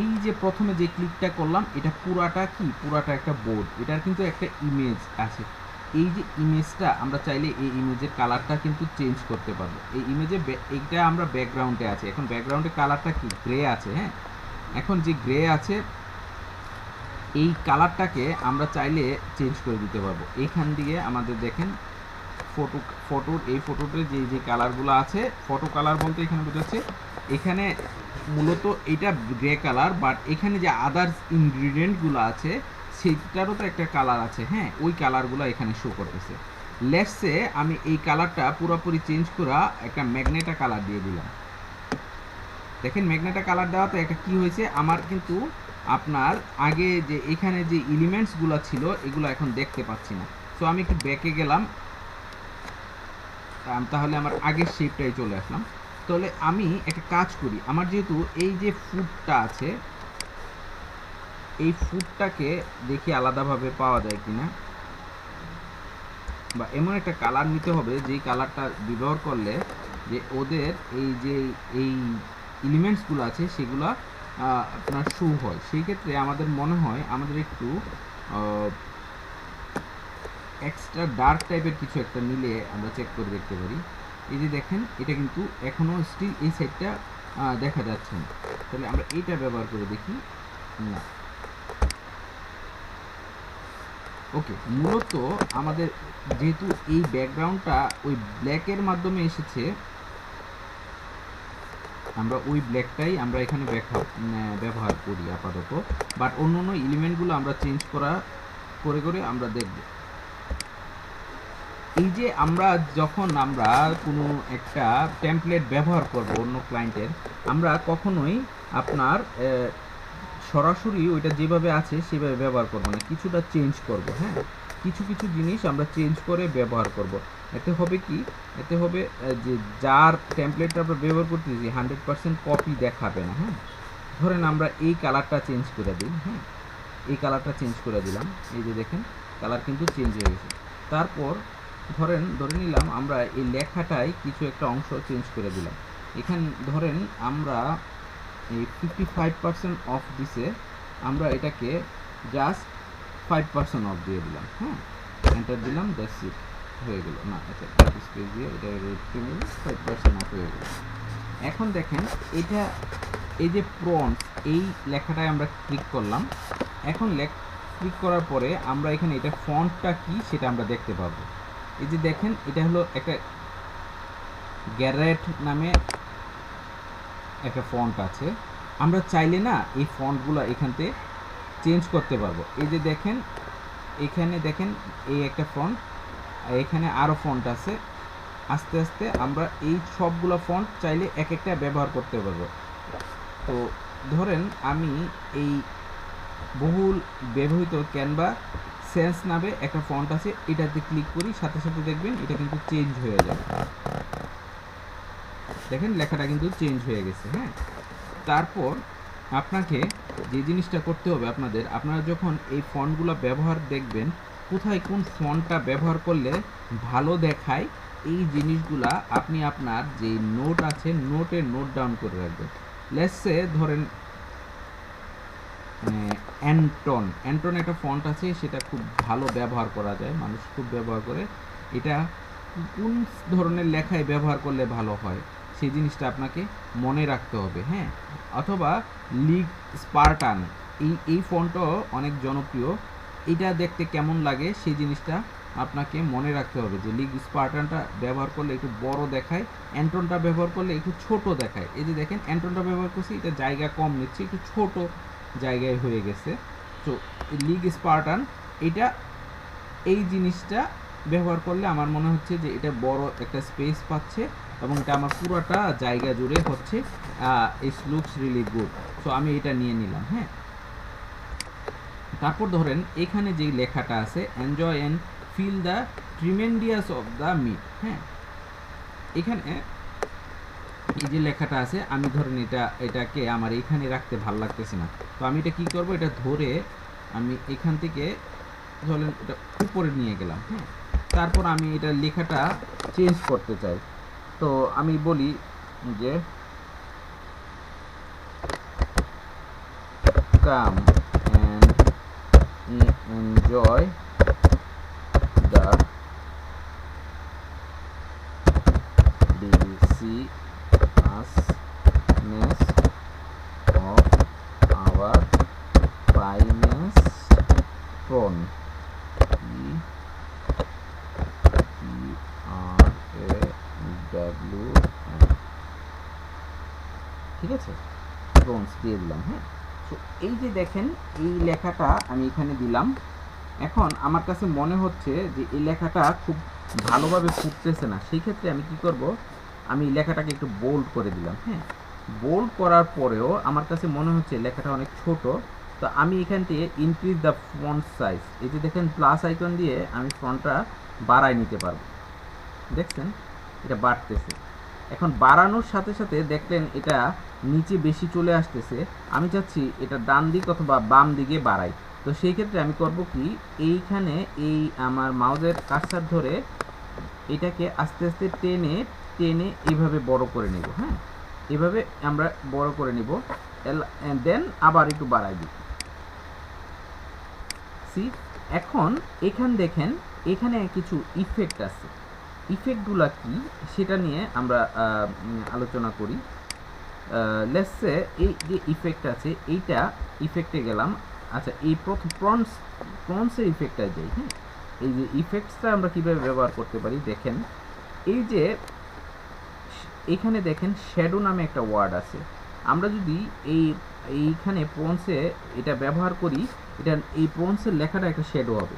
এই যে প্রথমে যে ক্লিকটা করলাম, এটা পুরাটা একটা বোর্ড, এটার কিন্তু একটা ইমেজ আছে। এই যে ইমেজটা আমরা চাইলে এই ইমেজের কালারটা কিন্তু চেঞ্জ করতে পারবো। এই ইমেজে এইটা আমরা ব্যাকগ্রাউন্ডে আছে, এখন ব্যাকগ্রাউন্ডে কালারটা কি গ্রে আছে। হ্যাঁ, এখন যে গ্রে আছে এই কালারটাকে আমরা চাইলে চেঞ্জ করে দিতে পারবো। এইখান দিয়ে আমাদের দেখেন ফটোর এই ফটোতে যে কালারগুলো আছে, ফটো কালার বলতে এখানে বোঝাচ্ছে এখানে মূলত এটা গ্রে কালার, বাট এখানে যে আদার্স ইনগ্রিডিয়েন্টগুলো আছে সেইটারও তো একটা কালার আছে। হ্যাঁ, ওই কালারগুলো এখানে শো করতেছে। লেটসে আমি এই কালারটা পুরোপুরি চেঞ্জ করা একটা ম্যাগনেটা কালার দিয়ে দিলাম। দেখেন ম্যাগনেটা কালার দেওয়াতে একটা কি হয়েছে, আমার কিন্তু আপনার আগে যে এখানে যে এলিমেন্টসগুলো ছিল এগুলো এখন দেখতে পাচ্ছি না। সো আমি একটু ব্যাকে গেলাম, তাহলে আমার আগের শেপটাই চলে আসলাম। তাহলে আমি একটা কাজ করি, আমার যেহেতু এই যে ফুডটা আছে, এই ফুডটাকে দেখি আলাদাভাবে পাওয়া যায় কিনা, বা এমন একটা কালার নিতে হবে যেই কালারটা ব্যবহার করলে যে ওদের এই এলিমেন্টসগুলো আছে সেগুলো আপনার শো হয়। সেই ক্ষেত্রে আমাদের মনে হয় আমাদের একটু এক্সট্রা ডার্ক টাইপের কিছু একটা নিলে আমরা চেক করে দেখতে পারি। এই যে দেখেন এটা কিন্তু এখনও স্টিল এই সাইডটা দেখা যাচ্ছে না, তাহলে আমরা এইটা ব্যবহার করে দেখি। না, ওকে, মূলত আমাদের যেহেতু এই ব্যাকগ্রাউন্ডটা ওই ব্ল্যাকের মাধ্যমে এসেছে, আমরা ওই ব্ল্যাকটাই আমরা এখানে ব্যবহার করি আপাতত, বাট অন্য অন্য এলিমেন্টগুলো আমরা চেঞ্জ করে করে আমরা দেখব। এই যে আমরা যখন আমরা কোনো একটা টেমপ্লেট ব্যবহার করব অন্য ক্লায়েন্টের, আমরা কখনোই আপনার সরাসরি ওইটা যেভাবে আছে সেভাবে ব্যবহার করব না, কিছুটা চেঞ্জ করব। হ্যাঁ, কিছু কিছু জিনিস আমরা চেঞ্জ করে ব্যবহার করব। এতে হবে কি, এতে হবে যে যার টেমপ্লেটটা আমরা ব্যবহার করতেছি 100% কপি দেখাবে না। হ্যাঁ, ধরেন আমরা এই কালারটা চেঞ্জ করে দিই। হ্যাঁ, এই কালারটা চেঞ্জ করে দিলাম, এই যে দেখেন কালার কিন্তু চেঞ্জ হয়ে গেছে। তারপর ধরে নিলাম আমরা এই লেখাটায় কিছু একটা অংশ চেঞ্জ করে দিলাম। এখানে ধরেন আমরা এই 55% অফ দিছে, আমরা এটাকে জাস্ট 5% অফ দিয়ে দিলাম। হ্যাঁ, এন্টার দিলাম, দ্যাটস ইট, হয়ে গেল। না, আচ্ছা, স্পেস দিয়ে এটা 5% অফ হয়ে গেল। এখন দেখেন এটা, এই যে প্রন্ট, এই লেখাটায় আমরা ক্লিক করলাম। এখন ক্লিক করার পরে আমরা এখানে এটা ফন্টটা কি সেটা আমরা দেখতে পাবো। এই যে দেখেন এটা হলো একটা গ্যারেট নামে একটা ফন্ট আছে। আমরা চাইলে না এই ফন্টগুলো এখানতে চেঞ্জ করতে পারবো। এই যে দেখেন এখানে দেখেন এই একটা ফন্ট, এখানে আরও ফন্ট আছে। আস্তে আস্তে আমরা এই সবগুলো ফন্ট চাইলে এক একটা ব্যবহার করতে পারবো। তো ধরেন আমি এই বহুল ব্যবহৃত ক্যানভা সেন্স নামে একটা ফন্ট আছে, এটাতে ক্লিক করি, সাথে সাথে দেখবেন এটা কিন্তু চেঞ্জ হয়ে যাবে। দেখেন লেখাটা কিন্তু চেঞ্জ হয়ে গেছে। হ্যাঁ, তারপর আপনাকে যে জিনিসটা করতে হবে আপনারা যখন এই ফন্টগুলো ব্যবহার দেখবেন, কোথায় কোন ফন্টটা ব্যবহার করলে ভালো দেখায়, এই জিনিসগুলা আপনি আপনার যে নোট আছে নোটে নোট ডাউন করে রাখবেন। লেটস সে ধরেন অ্যান্টন একটা ফন্ট আছে, সেটা খুব ভালো ব্যবহার করা যায়, মানুষ খুব ব্যবহার করে। এটা কোন ধরনের লেখায় ব্যবহার করলে ভালো হয় সেই জিনিসটা আপনাকে মনে রাখতে হবে। হ্যাঁ, অথবা লিগ স্পার্টান, এই ফন্টও অনেক জনপ্রিয়। এটা দেখতে কেমন লাগে সেই জিনিসটা আপনাকে মনে রাখতে হবে, যে লিগ স্পার্টানটা ব্যবহার করলে একটু বড় দেখায়, অ্যান্টনটা ব্যবহার করলে একটু ছোট দেখায়। এই যে দেখেন অ্যান্টনটা ব্যবহার করছি, এটা জায়গা কম নিচ্ছে, একটু ছোট জায়গায় হয়ে গেছে। তো লিগ স্পার্টান এটা, এই জিনিসটা ব্যবহার করলে আমার মনে হচ্ছে যে এটা বড় একটা স্পেস পাচ্ছে এবং এটা আমার পুরোটা জায়গা জুড়ে হচ্ছে it's looks really good. So আমি এটা নিয়ে নিলাম। হ্যাঁ, তারপর ধরেন এখানে যে লেখাটা আছে, enjoy and feel the tremendous of the meat. হ্যাঁ, এখানে এই যে লেখাটা আছে, আমি ধরেন এটাকে আমার এখানে রাখতে ভালো লাগতেছে না, তো আমি এটা কি করব, এটা ধরে আমি এখান থেকে ধরেন এটা উপরে নিয়ে গেলাম। হ্যাঁ, তারপর আমি এটা লেখাটা চেঞ্জ করতে চাই, তো আমি বলি যে come and enjoy the deliciousness of our finest prawn. PRAWN, ঠিক আছে, প্রনস দিয়ে দিলাম। হ্যাঁ, তো এই যে দেখেন এই লেখাটা আমি এখানে দিলাম। এখন আমার কাছে মনে হচ্ছে যে এই লেখাটা খুব ভালোভাবে ফুটতেছে না, সেই ক্ষেত্রে আমি কি করব, আমি লেখাটাকে একটু বোল্ড করে দিলাম। হ্যাঁ, বোল্ড করার পরেও আমার কাছে মনে হচ্ছে লেখাটা অনেক ছোট, তো আমি এখান থেকে ইনক্রিজ দ্য ফন্ট সাইজ, এই যে দেখেন প্লাস আইকন দিয়ে আমি ফন্টটা বাড়ায় নিতে পারবো। দেখছেন এটা বাড়তেছে। এখন বাড়ানোর সাথে সাথে দেখলেন এটা নিচে বেশি চলে আসতেছে, আমি চাচ্ছি এটা ডান দিক অথবা বাম দিকে বাড়াই। তো সেই ক্ষেত্রে আমি করব কি, এইখানে এই আমার মাউসের কার্সার ধরে এটাকে আস্তে আস্তে টেনে টেনে এইভাবে বড় করে নেব। হ্যাঁ, এভাবে আমরা বড় করে নিব, দেন আবার একটু বাড়াই দিব। সি, এখন এখান দেখেন এখানে কিছু ইফেক্ট আছে, ইফেক্টগুলো কি সেটা নিয়ে আমরা আলোচনা করি। লেটস সে এই যে ইফেক্ট আছে, এইটা ইফেক্টে গেলাম, আচ্ছা, এই প্রথম প্রনসের ইফেক্টটা যাই। হ্যাঁ, এই যে ইফেক্টসটা আমরা কীভাবে ব্যবহার করতে পারি দেখেন। এই যে এখানে দেখেন শ্যাডো নামে একটা ওয়ার্ড আছে। আমরা যদি এইখানে প্রনসে এটা ব্যবহার করি, এটা এই প্রনসের লেখাটা একটা শ্যাডো হবে।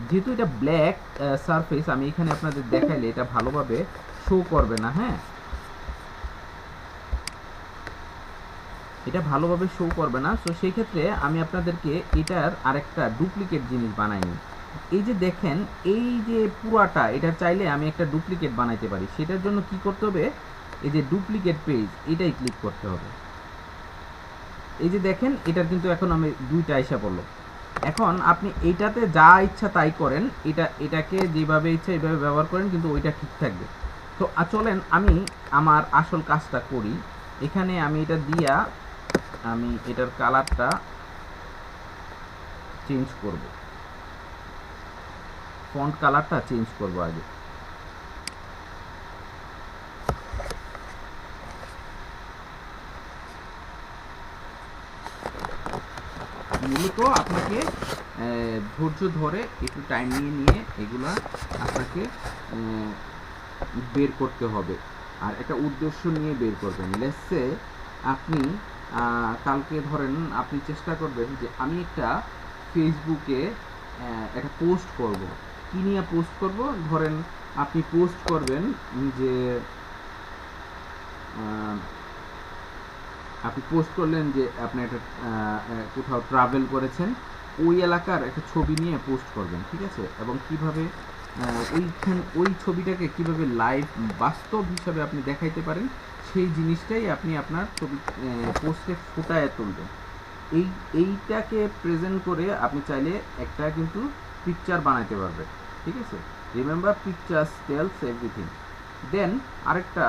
যেহেতু এটা ব্ল্যাক সারফেস, আমি এখানে আপনাদের দেখাইলে এটা ভালোভাবে শো করবে না। হ্যাঁ, এটা ভালোভাবে শো করবে না। সো সেই ক্ষেত্রে আমি আপনাদেরকে এটার আরেকটা ডুপ্লিকেট জিনিস বানাই নিই। এই যে দেখেন, এই যে পুরাটা এটা চাইলে আমি একটা ডুপ্লিকেট বানাইতে পারি। সেটার জন্য কি করতে হবে, এই যে ডুপ্লিকেট পেজ এটাই ক্লিক করতে হবে। এই যে দেখেন, এটার কিন্তু এখন আমি দুইটা আইসা পড়লো। এখন আপনি এইটাতে যা ইচ্ছা তাই করেন, এটাকে যেভাবে ইচ্ছা এইভাবে ব্যবহার করেন, কিন্তু ওইটা ঠিক থাকবে। তো চলেন আমি আমার আসল কাজটা করি। এখানে আমি এটা দিয়া আমি এটার কালারটা চেঞ্জ করব, ফন্ট কালারটা চেঞ্জ করব আগে। মূলত আপনাকে ধৈর্য ধরে একটু টাইম নিয়ে এগুলা আপনাকে বের করতে হবে, আর একটা উদ্দেশ্য নিয়ে বের করবেন। লেটসে আপনি কালকে ধরেন আপনি চেষ্টা করবেন যে আমি একটা ফেসবুকে একটা পোস্ট করব। কী নিয়ে পোস্ট করব? ধরেন আপনি পোস্ট করবেন যে আপনি পোস্ট করলেন যে আপনি একটা কোথাও ট্রাভেল করেছেন, ওই এলাকার একটা ছবি নিয়ে পোস্ট করবেন, ঠিক আছে? এবং কিভাবে ওই ছবিটাকে কিভাবে লাইভ বাস্তব হিসাবে আপনি দেখাইতে পারেন, সেই জিনিসটাই আপনি আপনার ছবি পোস্টে ফুটায় তুলবেন। এইটাকে প্রেজেন্ট করে আপনি চাইলে একটা কিন্তু পিকচার বানাইতে পারবেন, ঠিক আছে? Remember, pictures tells everything. Then আরেকটা,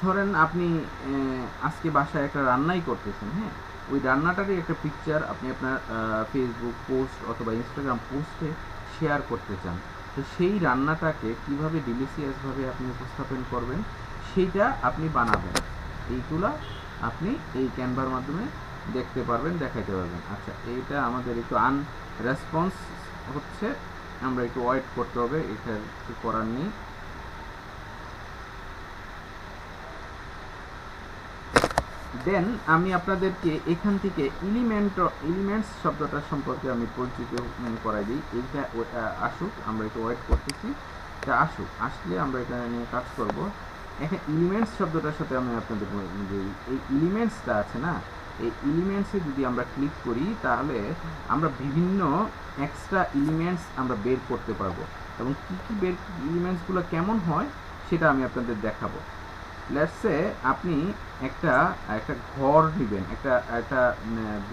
ধরেন আপনি আজকে বাসায় একটা রান্নাই করতেছেন। হ্যাঁ, ওই রান্নাটারই একটা পিকচার আপনি আপনার ফেসবুক পোস্ট অথবা ইনস্টাগ্রাম পোস্টে শেয়ার করতে চান। তো সেই রান্নাটাকে কীভাবে ডিলিশিয়াসভাবে আপনি উপস্থাপন করবেন, সেইটা আপনি বানাবেন। এইগুলা আপনি এই ক্যানভার মাধ্যমে দেখতে পারবেন, দেখাইতে পারবেন। আচ্ছা, এইটা আমাদের একটু রেসপন্স হচ্ছে, আমরা একটু ওয়েট করতে হবে, এটা কিছু করার নেই। দেন আমি আপনাদেরকে এখান থেকে এলিমেন্টস শব্দটা সম্পর্কে আমি পরিচিত করাই দিই। এইটা আসুক, আমরা একটু ওয়েট করতেছি, এটা আসুক, আসলে আমরা এটা নিয়ে কাজ করব। এখানে এলিমেন্টস শব্দটার সাথে আমি আপনাদের যে এই এলিমেন্টসটা আছে না, এই এলিমেন্টসে যদি আমরা ক্লিক করি তাহলে আমরা বিভিন্ন এক্সট্রা এলিমেন্টস আমরা বের করতে পারবো, এবং কী কী এলিমেন্টসগুলো কেমন হয় সেটা আমি আপনাদের দেখাবো। লেটস সে আপনি একটা ঘর নেবেন, একটা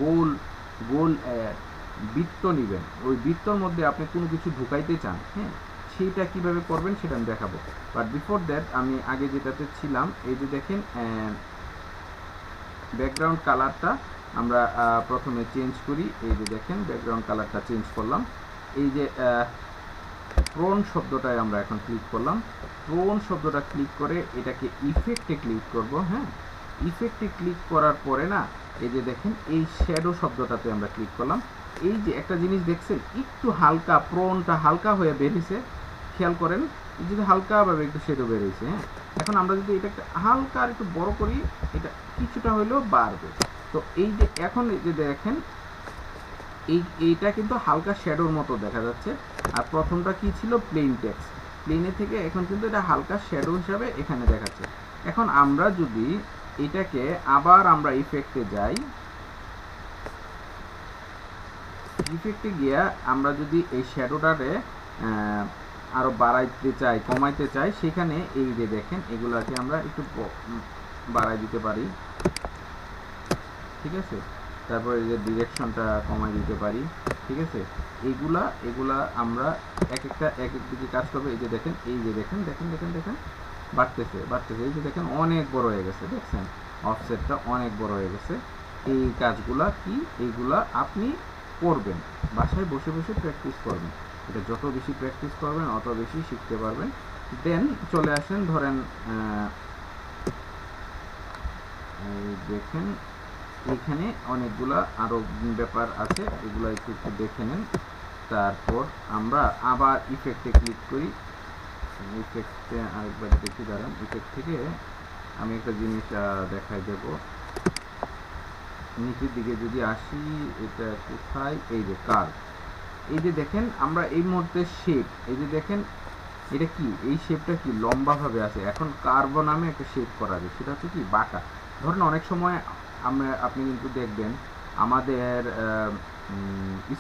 গোল বৃত্ত নেবেন। ওই বৃত্তর মধ্যে আপনি কোনো কিছু ঢুকাইতে চান। হ্যাঁ, সেইটা কিভাবে করবেন সেটা আমি দেখাবো। বাট বিফোর দ্যাট আমি আগে যেটাতে ছিলাম, এই যে দেখেন ব্যাকগ্রাউন্ড কালারটা আমরা প্রথমে চেঞ্জ করি। এই যে দেখেন ব্যাকগ্রাউন্ড কালারটা চেঞ্জ করলাম। এই যে প্রোন শব্দটায় আমরা এখন ক্লিক করলাম। প্রোন শব্দটা ক্লিক করে এটাকে ইফেক্টে ক্লিক করব। হ্যাঁ, ইফেক্টে ক্লিক করার পরে না, এই যে দেখেন এই শ্যাডো শব্দটাতে আমরা ক্লিক করলাম। এই যে একটা জিনিস দেখছেন, একটু হালকা প্রোনটা হালকা হয়ে বেরিয়েছে, খেয়াল করেন, যদি হালকাভাবে একটু শ্যাডো বেরিয়েছে। হ্যাঁ, এখন আমরা যদি এটা হালকা আর একটু বড় করি, এটা কিছুটা হলেও বাড়বে। তো এই যে এখন এই যে দেখেন এইটা কিন্তু হালকা শ্যাডোর মতো দেখা যাচ্ছে। আর প্রথমটা কি ছিল, প্লেন টেক্সট, প্লেনে থেকে এখন কিন্তু এটা হালকা শ্যাডো হিসাবে এখানে দেখাচ্ছে। এখন আমরা যদি এটাকে আবার আমরা ইফেক্টে যাই, ইফেক্টে গিয়া আমরা যদি এই শ্যাডোটারে আরো বাড়াইতে চাই, কমাইতে চাই, সেখানে এই যে দেখেন এগুলাকে আমরা একটু বাড়াই দিতে পারি, ঠিক আছে? তারপরে এই যে ডিরেকশনটা কমাই দিতে পারি, ঠিক আছে? এগুলা আমরা এক এক দিকে কাজ করবে। এই যে দেখেন, দেখেন বাড়তেছে। এই যে দেখেন অনেক বড় হয়ে গেছে, দেখছেন অফসেটটা অনেক বড় হয়ে গেছে। এই কাজগুলা কি, এইগুলা আপনি করবেন, বাসায় বসে বসে প্র্যাকটিস করবেন। এটা যত বেশি প্র্যাকটিস করবেন অত বেশি শিখতে পারবেন। দেন চলে আসেন, ধরেন এই দেখেন এখানে অনেকগুলা আরো ব্যাপার আছে, এগুলো একটু একটু দেখে নেন। তারপর আমরা আবার ইফেক্টে ক্লিক করি। ইফেক্টে আরেকবার দেখি, দাঁড়ান। ইফেক্ট থেকে আমি একটা জিনিস দেখাই দেব। নিচের দিকে যদি আসি, এটা কোথায়, এই যে কার্ভ। এই যে দেখেন আমরা এই মুহূর্তে শেপ, এই যে দেখেন এটা কি, এই শেপটা কি লম্বা ভাবে আছে। এখন কার্ভ নামে একটা শেপ করা যায়, সেটা হচ্ছে কি বাঁকা। ধরুন অনেক সময় আপনি কিন্তু দেখবেন আমাদের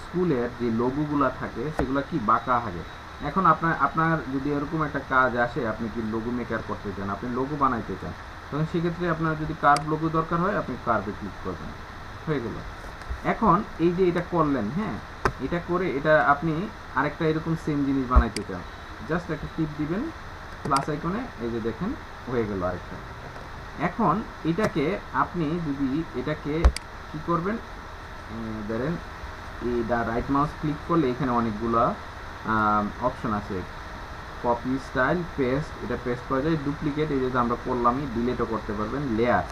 স্কুলের যে লোগোগুলো থাকে সেগুলো কি বাঁকা থাকে। এখন আপনার যদি এরকম একটা কাজ আসে, আপনি কি লোগো মেকার করতে চান, আপনি লোগো বানাইতে চান, তখন সেক্ষেত্রে আপনার যদি কার্ভ লোগো দরকার হয়, আপনি কার্ভে ক্লিক করবেন, হয়ে গেল। এখন এই যে এটা করলেন, হ্যাঁ, এটা করে এটা আপনি আরেকটা এরকম সেম জিনিস বানাইতে চান, জাস্ট একটা টিপ দিবেন প্লাস আইকনে, এই যে দেখেন হয়ে গেল আরেকটা। এখন এটাকে আপনি যদি এটাকে কি করবেন, ধরেন এই রাইট মাউস ক্লিক করলে এখানে অনেকগুলো অপশন আছে, কপি, স্টাইল, পেস্ট, এটা পেস্ট করা যায়, ডুপ্লিকেট, এই যে আমরা করলামই, ডিলিটও করতে পারবেন, লেয়ার,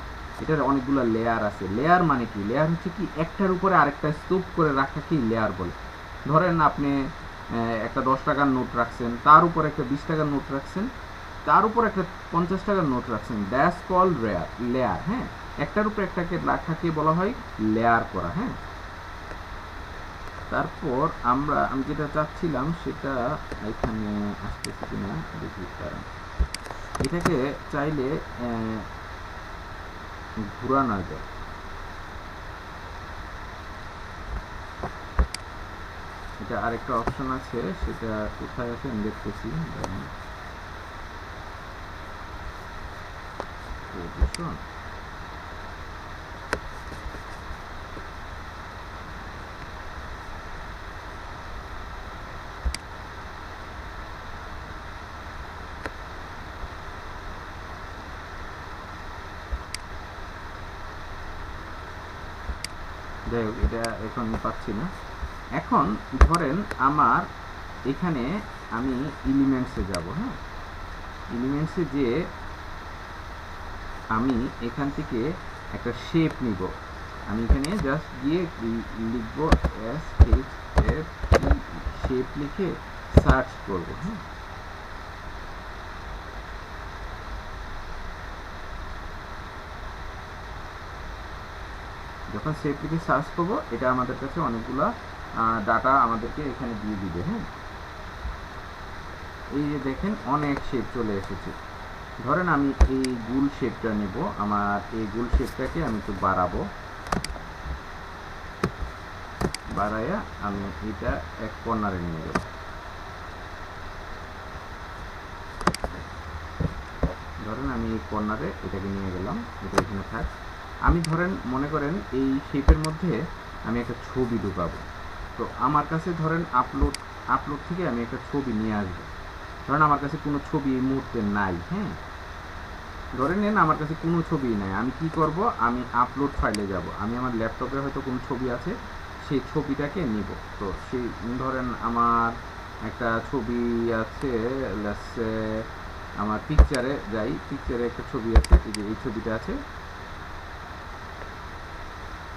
এটার অনেকগুলো লেয়ার আছে। লেয়ার মানে কি, লেয়ার হচ্ছে কি একটার উপরে আরেকটা স্তূপ করে রাখা, কি লেয়ার বলে। ধরেন আপনি একটা 10 টাকার নোট রাখছেন, তার উপর একটা 20 টাকার নোট রাখছেন, তার উপর একটা 50 টাকার নোট রাখছেন, দ্যাটস কল লেয়ার। হ্যাঁ, একটার উপর একটাকে রাখাকে বলা হয় লেয়ার করা। হ্যাঁ, তারপর আমি যেটা চাচ্ছিলাম সেটা এখানে আসতেছে কিনা দেখি, কারণ এটাকে চাইলে ঘুরানো যায়। এটা আরেকটা অপশন আছে, সেটা কোথায় আছে আমি দেখতেছি। পজিশন, যাই হোক, এটা এখন পাচ্ছি না। এখন ধরেন আমার এখানে আমি এলিমেন্টসে যাব। হ্যাঁ, এলিমেন্টসে যে আমি এখান থেকে একটা শেপ নিব। আমি এখানে জাস্ট গিয়ে লিখবো SHAPE, শেপ লিখে সার্চ করব। হ্যাঁ, যখন শেপ লিখে সার্চ করব, এটা আমাদের কাছে অনেকগুলো ডাটা আমাদেরকে এখানে দিয়ে দিবে। হ্যাঁ, এই যে দেখেন অনেক শেপ চলে এসেছে। ধরেন আমি এই গুল শেপটা নেব, আমার এই গুল শেপটাকে আমি একটু বাড়াইয়া আমি এটা এক কর্নারে নিয়ে যাব। ধরেন আমি এই কর্নারে এটাকে নিয়ে গেলাম, এটা এখানে থাক। আমি ধরেন মনে করেন এই শেপের মধ্যে আমি একটা ছবি ঢুকাবো। তো আমার কাছে ধরেন আপলোড থেকে আমি একটা ছবি নিয়ে আসবো। ধরেন আমার কাছে কোনো ছবি এই মুহূর্তে নাই। হ্যাঁ, ধরে নেন আমার কাছে কোনো ছবি নাই, আমি কি করব, আমি আপলোড ফাইলে যাব। আমি আমার ল্যাপটপে হয়তো কোনো ছবি আছে, সেই ছবিটাকে নিব। তো সেই ধরেন আমার একটা ছবি আছে, আমার পিকচারে যাই, পিকচারে একটা ছবি আছে, এই যে এই ছবিটা আছে,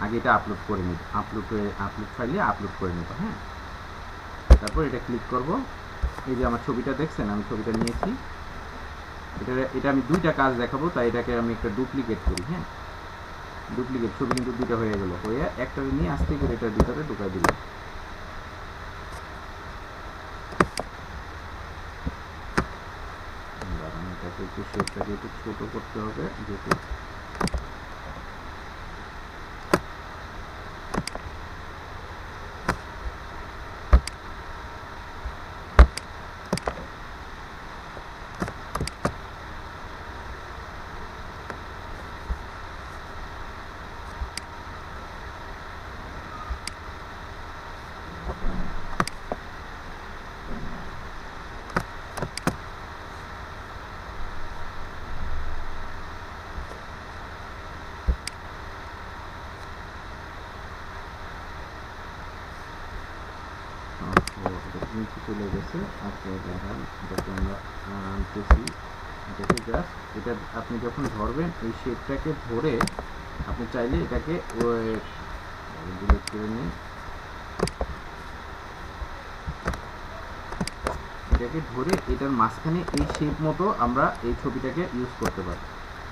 আগে এটা আপলোড করে নিব, আপলোড ফাইলে আপলোড করে নিব। হ্যাঁ, তারপর এটা ক্লিক করব। এই যে আমার ছবিটা দেখছেন, আমি ছবিটা নিয়েছি। এটা আমি দুইটা কাজ দেখাবো, তাই এটাকে আমি একটা ডুপ্লিকেট করি। হ্যাঁ, ডুপ্লিকেট ছবি কিন্তু দুইটা হয়ে গেল, হয়ে একটা নিয়ে আস্তে করে এটার ভিতরে ঢুকাই দিলাম। এটাকে একটু শেপটাকে একটু ছোট করতে হবে, যেহেতু নিচে চলে গেছে। আপনার দেখা এটাকে আমরা আনতেছি, এটাকে জাস্ট এটা আপনি যখন ধরবেন, এই শেপটাকে ধরে আপনি চাইলে এটাকে ডিলিট করে নিই, এটাকে ধরে এটার মাঝখানে এই শেপ মতো আমরা এই ছবিটাকে ইউজ করতে পারি।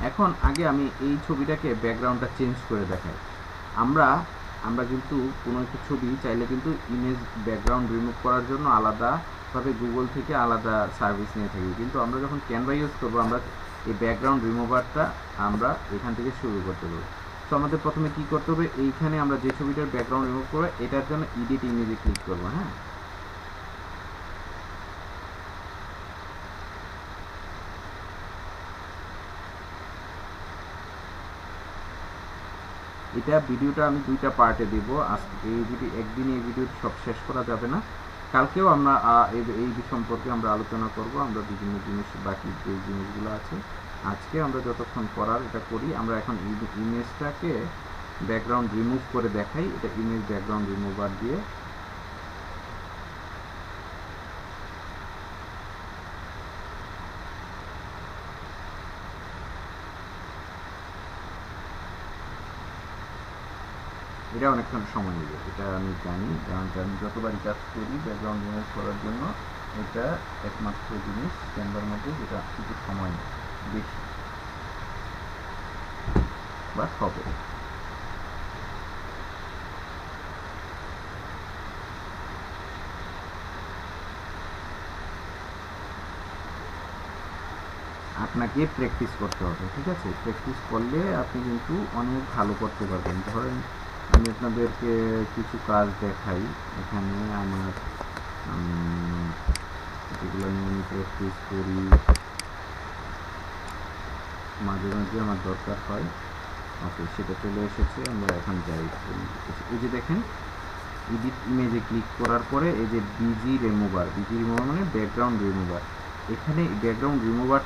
এখন আগে আমি এই ছবিটাকে ব্যাকগ্রাউন্ডটা চেঞ্জ করে দেখাই। আমরা কিন্তু কোনো একটা ছবি চাইলে কিন্তু ইমেজ ব্যাকগ্রাউন্ড রিমুভ করার জন্য আলাদাভাবে গুগল থেকে আলাদা সার্ভিস নিয়ে থাকি, কিন্তু আমরা যখন ক্যানভা ইউজ করবো আমরা এই ব্যাকগ্রাউন্ড রিমুভারটা আমরা এখান থেকে শুরু করতে পারবো। তো আমাদের প্রথমে কি করতে হবে, এইখানে আমরা যে ছবিটার ব্যাকগ্রাউন্ড রিমুভ করবো এটার জন্য এডিট ইমেজে ক্লিক করবো। হ্যাঁ, এটা ভিডিওটা আমি দুইটা পার্টে দেবো। আজকে এই ভিডিও একদিনে এই ভিডিও সব শেষ করা যাবে না, কালকেও আমরা এই সম্পর্কে আমরা আলোচনা করব। আমরা বিভিন্ন জিনিস বাকি যে জিনিসগুলো আছে আজকে আমরা যতক্ষণ করার এটা করি। আমরা এখন ইমেজটাকে ব্যাকগ্রাউন্ড রিমুভ করে দেখাই। এটা ইমেজ ব্যাকগ্রাউন্ড রিমুভার দিয়ে এটা অনেকক্ষণ সময় নেবে, এটা আমি জানি, কারণ আমি যতবারই কাজ করি ব্যাকগ্রাউন্ড রিমুভ করার জন্য এটা একমাত্র জিনিস ক্যানভার মধ্যে যেটা কিছু সময় নেই বেশি বা হবে। আপনাকে প্র্যাকটিস করতে হবে, ঠিক আছে? প্র্যাকটিস করলে আপনি কিন্তু অনেক ভালো করতে পারবেন। ধরেন আমি আপনাদেরকে কিছু কাজ দেখাই, এখানে আমার যেগুলো নিয়ে আমি প্র্যাকটিস করি মাঝে মাঝে আমার দরকার হয়। ওকে, সেটা চলে এসেছে, আমরা এখন যাই। এই যে দেখেন এডিট ইমেজে ক্লিক করার পরে এই যে বিজি রিমুভার মানে ব্যাকগ্রাউন্ড রিমুভার, এখানে ব্যাকগ্রাউন্ড রিমুভার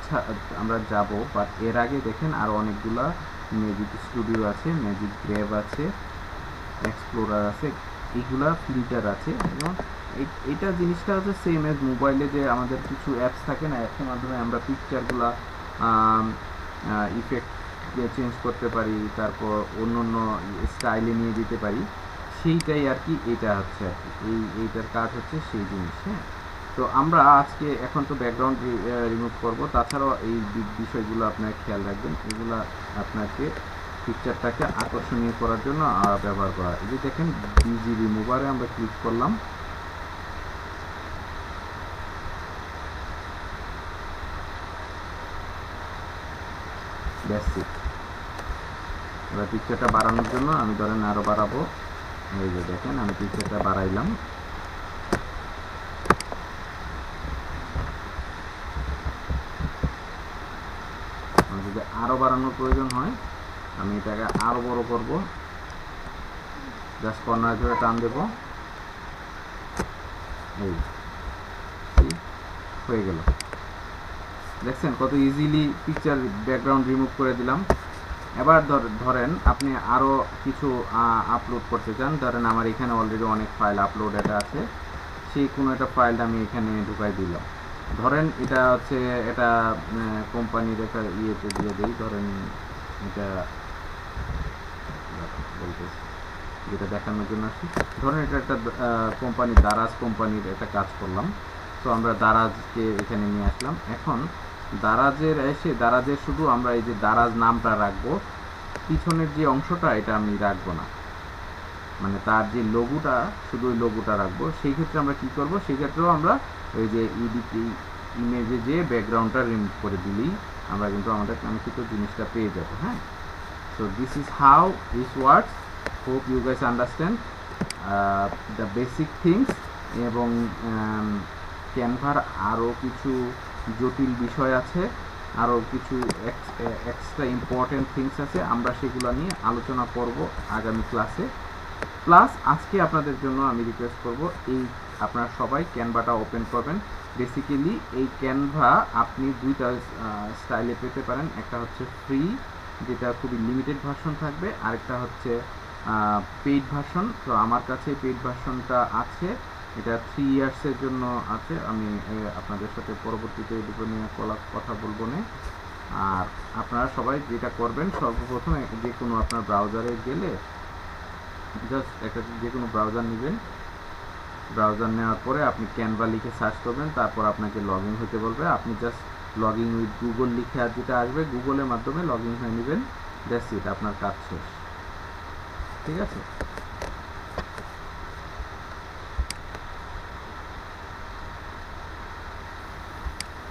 আমরা যাব। বাট এর আগে দেখেন আরও অনেকগুলা ম্যাজিক স্টুডিও আছে, ম্যাজিক গ্র্যাব আছে, এক্সপ্লোরার আছে, এইগুলা ফিল্টার আছে। যেমন এইটা জিনিসটা হচ্ছে সেম এজ মোবাইলে যে আমাদের কিছু অ্যাপস থাকে না, অ্যাপসের মাধ্যমে আমরা পিকচারগুলা ইফেক্ট চেঞ্জ করতে পারি, তারপর অন্য অন্য স্টাইলে নিয়ে যেতে পারি, সেইটাই আর কি। এটা হচ্ছে আর কি এইটার কাজ হচ্ছে সেই জিনিস। হ্যাঁ, তো আমরা আজকে এখন তো ব্যাকগ্রাউন্ড রিমুভ করব, তাছাড়াও এই বিষয়গুলো আপনারা খেয়াল রাখবেন, এগুলো আপনাকে পিকচারটাকে আকর্ষণীয় করার জন্য ব্যবহার করা। এই যে দেখেন বিজি রিমুভারে আমরা ক্লিক করলাম, বেসিক এবার পিকচারটা বাড়ানোর জন্য আমি ধরেন আরো বাড়াবো। এই যে দেখেন আমি পিকচারটা বাড়াইলাম। যদি আরো বাড়ানোর প্রয়োজন হয় আমি এটাকে আরো বড় করব, জাস্ট কর্নার ধরে টান দেব, এই হয়ে গেল। দেখছেন কত ইজিলি পিকচার ব্যাকগ্রাউন্ড রিমুভ করে দিলাম। এবার ধরেন আপনি আরও কিছু আপলোড করতে চান, ধরেন আমার এখানে অলরেডি অনেক ফাইল আপলোডেড আছে, সেই কোনো একটা ফাইলটা আমি এখানে ঢুকাই দিলাম। ধরেন এটা হচ্ছে এটা কোম্পানির একটা ইয়েতে দিয়ে দিই, ধরেন এটা বলতেছি যেটা দেখানোর জন্য আসি। ধরেন এটা একটা কোম্পানি, দারাজ কোম্পানির একটা কাজ করলাম। তো আমরা দারাজকে এখানে নিয়ে আসলাম। এখন দারাজের শুধু আমরা এই যে দারাজ নামটা রাখবো, পিছনের যে অংশটা এটা আমি রাখবো না, মানে তার যে লোগোটা শুধু ওই লোগোটা রাখবো। সেই ক্ষেত্রে আমরা কি করব, সেই ক্ষেত্রেও আমরা ওই যে ইমেজে যে ব্যাকগ্রাউন্ডটা রিমুভ করে দিলেই আমরা কিন্তু আমাদের কাঙ্ক্ষিত জিনিসটা পেয়ে যাব। হ্যাঁ, so this is how this works. Hope you guys understand the basic things. এবং ক্যানভার আরও কিছু জটিল বিষয় আছে, আরও কিছু এক্সট্রা ইম্পর্টেন্ট থিংস আছে, আমরা সেগুলো নিয়ে আলোচনা করব আগামী ক্লাসে। প্লাস আজকে আপনাদের জন্য আমি রিকোয়েস্ট করব, এই আপনারা সবাই ক্যানভাটা ওপেন করবেন। বেসিক্যালি এই ক্যানভা আপনি দুইটা স্টাইলে পেতে পারেন, একটা হচ্ছে ফ্রি যেটা খুবই লিমিটেড ভার্সন থাকবে, আরেকটা হচ্ছে পেইড ভার্সন। তো আমার কাছে পেইড ভার্সনটা আছে, এটা 3 ইয়ার্সের জন্য আছে। আমি আপনাদের সাথে পরবর্তীতে দুটো নিয়ে কথা বলবো না। আর আপনারা সবাই যেটা করবেন, সর্বপ্রথম যে কোনো আপনার ব্রাউজারে গেলে জাস্ট একটা যে কোনো ব্রাউজার নেবেন। ব্রাউজার নেওয়ার পরে আপনি ক্যানভা লিখে সার্চ করবেন, তারপর আপনাকে লগ ইন হতে বলবে। আপনি just log in with Google লিখে আর যেটা আসবে গুগলের মাধ্যমে লগ ইন হয়ে নেবেন। দ্যাটস ইট, আপনার কাজ শেষ। ঠিক আছে।